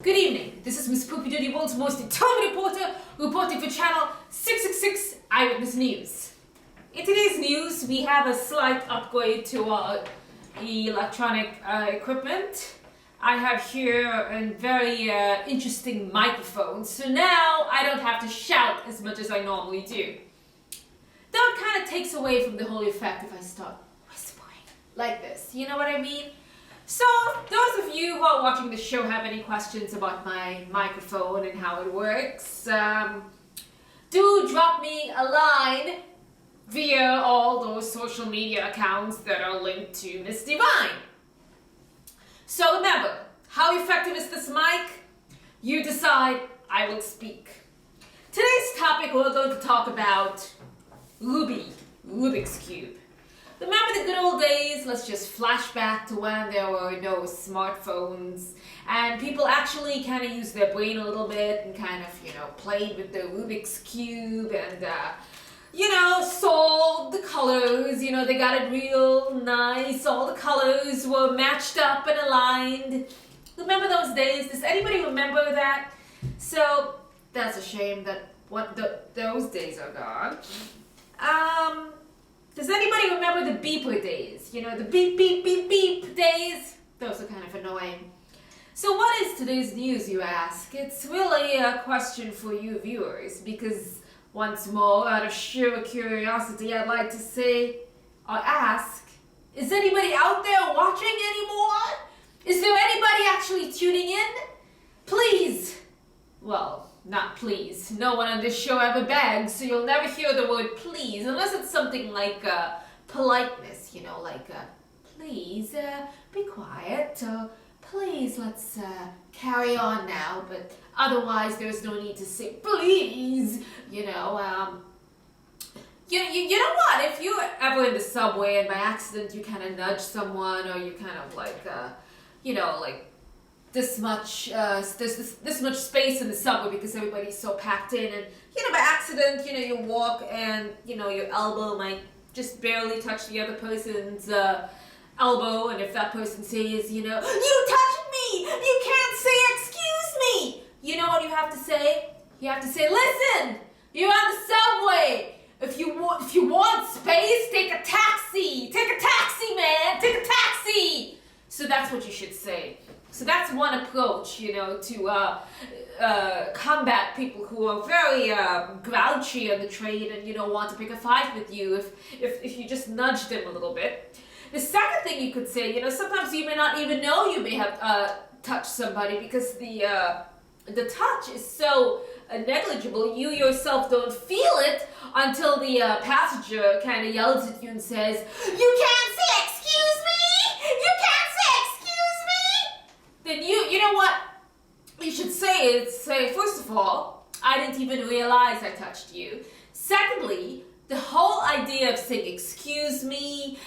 Good evening, this is Miss Poopee Doodee, world's most determined reporter, reporting for channel 666 Eyewitness News. In today's news, we have a slight upgrade to our electronic equipment. I have here a very interesting microphone, so now I don't have to shout as much as I normally do. Though it kind of takes away from the whole effect if I start whispering like this, you know what I mean? So, those of you who are watching the show have any questions about my microphone and how it works, do drop me a line via all those social media accounts that are linked to Miss Divine. So remember, how effective is this mic? You decide, I will speak. Today's topic, we're going to talk about Rubik's Cube. Remember the good old days? Let's just flash back to when there were no smartphones and people actually kind of used their brain a little bit and kind of, played with the Rubik's Cube and, solved the colors. They got it real nice. All the colors were matched up and aligned. Remember those days? Does anybody remember that? So, that's a shame that those days are gone. Does anybody remember the beeper days? The beep, beep, beep, beep days? Those are kind of annoying. So what is today's news, you ask? It's really a question for you viewers, because once more, out of sheer curiosity, I'd like to say, or ask, is anybody out there watching anymore? Is there anybody actually tuning in? Please. Well, not please. No one on this show ever begs, so you'll never hear the word please, unless it's something like politeness, please be quiet, or please let's carry on now, but otherwise there's no need to say please, You know what, if you're ever in the subway and by accident you kind of nudge someone, or you kind of this much space in the subway because everybody's so packed in, and by accident you walk and your elbow might just barely touch the other person's elbow, and if that person says you touched me, you can't say excuse me, you know what you have to say? You have to say, listen, you're on the subway, if you want space, take a taxi, man, take a taxi. So that's what you should say. So that's one approach, to combat people who are very grouchy on the train and want to pick a fight with you if you just nudge them a little bit. The second thing you could say, sometimes you may not even know you may have touched somebody because the touch is so negligible, you yourself don't feel it until the passenger kind of yells at you and says, "You can't say excuse me! You can't say excuse me!" Then you know what you should say is, first of all, I didn't even realize I touched you. Secondly, the whole idea of saying excuse me,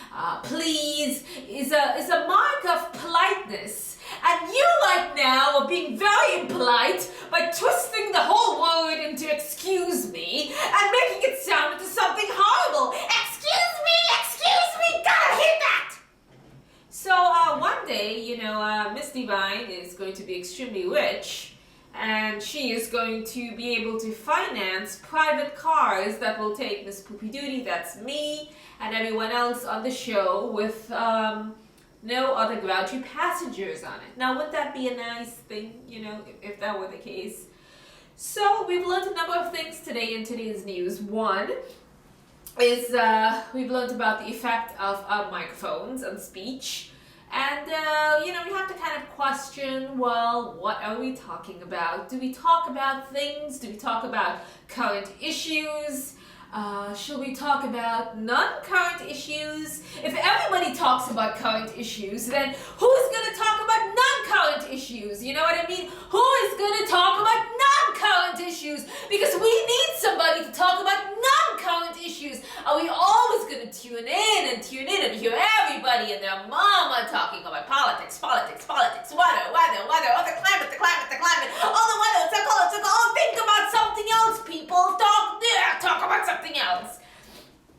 please, is a mark of politeness. And you right now are being very impolite by twisting the whole word into excuse me and making it sound into something horrible. Excuse me, gotta hit that! So one day, Miss Divine is going to be extremely rich, and she is going to be able to finance private cars that will take Miss Poopee Doodee, that's me, and everyone else on the show with no other grouchy passengers on it. Now, wouldn't that be a nice thing, if that were the case? So, we've learned a number of things today in today's news. One is we've learned about the effect of microphones on speech. And, we have to kind of question, well, what are we talking about? Do we talk about things? Do we talk about current issues? Should we talk about non-current issues? If everybody talks about current issues, then who's going to talk about non-current issues? You know what I mean? Who is going to talk about non-current issues? Because we need somebody to talk about non-current issues. Are we always going to tune in and hear everybody and their mama talking about politics, weather, oh, the climate, oh, the weather, it's a cold, think about something else, people, talk about something else.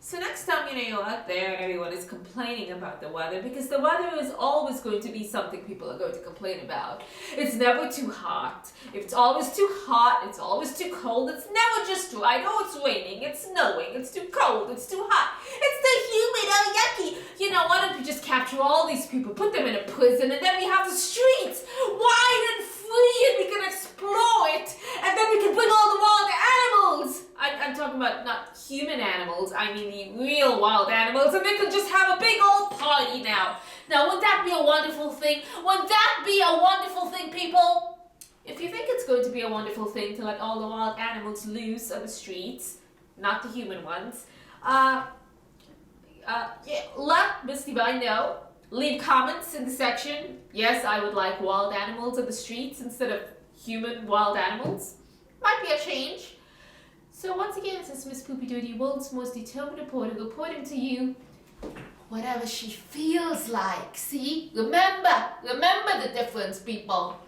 So next time, you're out there, there, everyone is complaining about the weather, because the weather is always going to be something people are going to complain about. It's never too hot. If it's always too hot, it's always too cold. It's never just right. Oh, it's raining, it's snowing, it's too cold, it's too hot, it's too humid, oh yucky. You know, why don't we just capture all these people, put them in a prison, and then we have the streets wide and free, and we can explore it, and then we can bring all the wild animals. I'm talking about not human animals, I mean the real wild animals, and they can just have a big old party now. Now, wouldn't that be a wonderful thing? Wouldn't that be a wonderful thing, people? If you think it's going to be a wonderful thing to let all the wild animals loose on the streets, not the human ones, let Miss Divine know. Leave comments in the section. Yes, I would like wild animals on the streets instead of human wild animals. Might be a change. So once again, this is Miss Poopee Doodee, world's most determined reporter, reporting to you whatever she feels like. See? Remember the difference, people.